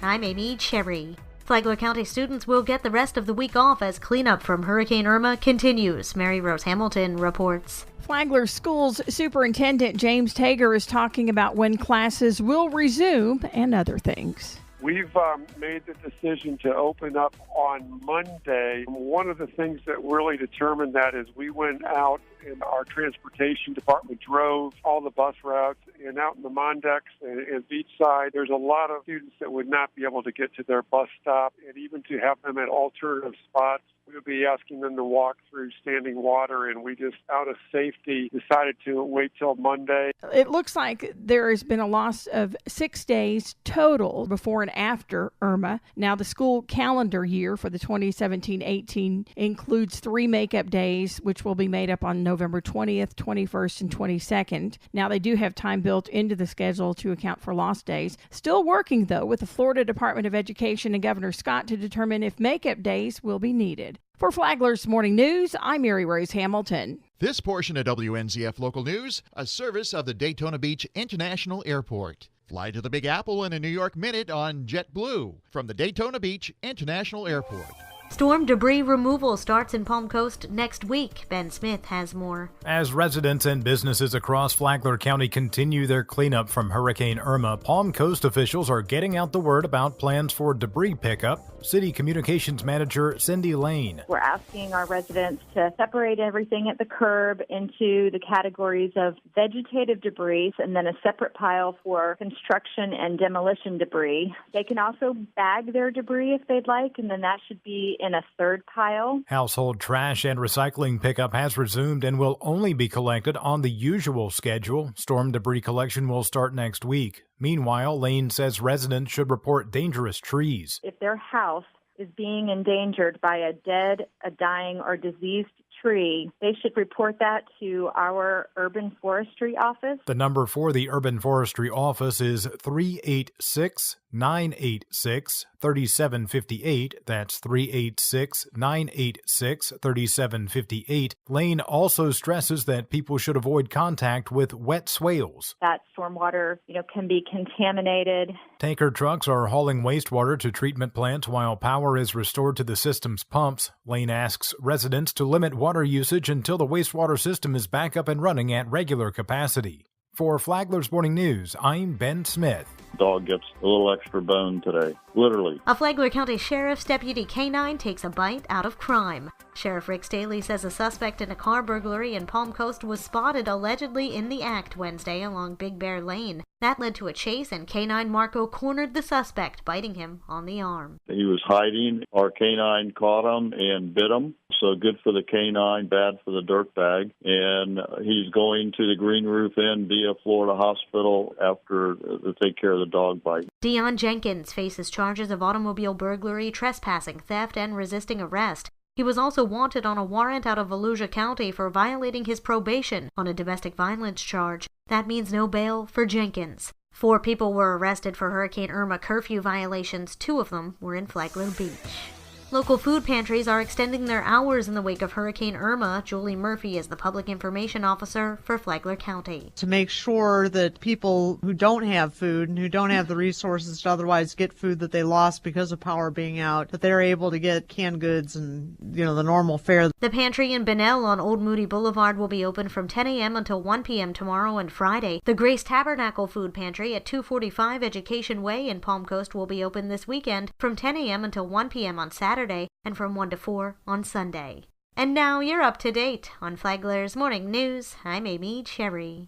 I'm Amy Cherry. Flagler County students will get the rest of the week off as cleanup from Hurricane Irma continues. Mary Rose Hamilton reports. Flagler Schools Superintendent James Tager is talking about when classes will resume and other things. We've made the decision to open up on Monday. One of the things that really determined that is we went out and our transportation department drove all the bus routes, and out in the Mondex and Beachside, there's a lot of students that would not be able to get to their bus stop, and even to have them at alternative spots, we would be asking them to walk through standing water, and we just, out of safety, decided to wait till Monday. It looks like there has been a loss of 6 days total before and after Irma. Now, the school calendar year for the 2017-18 includes 3 makeup days, which will be made up on November 20th, 21st, and 22nd. Now, they do have time built into the schedule to account for lost days. Still working, though, with the Florida Department of Education and Governor Scott to determine if makeup days will be needed. For Flagler's Morning News, I'm Mary Rose Hamilton. This portion of WNZF Local News, a service of the Daytona Beach International Airport. Fly to the Big Apple in a New York minute on JetBlue from the Daytona Beach International Airport. Storm debris removal starts in Palm Coast next week. Ben Smith has more. As residents and businesses across Flagler County continue their cleanup from Hurricane Irma, Palm Coast officials are getting out the word about plans for debris pickup. City Communications Manager Cindy Lane. We're asking our residents to separate everything at the curb into the categories of vegetative debris and then a separate pile for construction and demolition debris. They can also bag their debris if they'd like, and then that should be in a third pile. Household trash and recycling pickup has resumed and will only be collected on the usual schedule. Storm debris collection will start next week. Meanwhile, Lane says residents should report dangerous trees. If their house is being endangered by a dead, a dying, or diseased tree, they should report that to our urban forestry office. The number for the urban forestry office is 386-986-3758. That's 386-986-3758. Lane also stresses that people should avoid contact with wet swales. That stormwater, can be contaminated. Tanker trucks are hauling wastewater to treatment plants while power is restored to the system's pumps. Lane asks residents to limit water usage until the wastewater system is back up and running at regular capacity. For Flagler's Morning News, I'm Ben Smith. Dog gets a little extra bone today, literally. A Flagler County Sheriff's Deputy K-9 takes a bite out of crime. Sheriff Rick Staley says a suspect in a car burglary in Palm Coast was spotted allegedly in the act Wednesday along Big Bear Lane. That led to a chase, and K-9 Marco cornered the suspect, biting him on the arm. He was hiding. Our K-9 caught him and bit him. So good for the K-9, bad for the dirtbag. And he's going to the Green Roof Inn via Florida Hospital after to take care of the dog bite. Dion Jenkins faces charges of automobile burglary, trespassing, theft, and resisting arrest. He was also wanted on a warrant out of Volusia County for violating his probation on a domestic violence charge. That means no bail for Jenkins. 4 people were arrested for Hurricane Irma curfew violations. 2 of them were in Flagler Beach. Local food pantries are extending their hours in the wake of Hurricane Irma. Julie Murphy is the Public Information Officer for Flagler County. To make sure that people who don't have food and who don't have the resources to otherwise get food that they lost because of power being out, that they're able to get canned goods and, the normal fare. The pantry in Bunnell on Old Moody Boulevard will be open from 10 a.m. until 1 p.m. tomorrow and Friday. The Grace Tabernacle Food Pantry at 245 Education Way in Palm Coast will be open this weekend from 10 a.m. until 1 p.m. on Saturday and from 1 to 4 on Sunday. And now you're up to date on Flagler's Morning News. I'm Amy Cherry.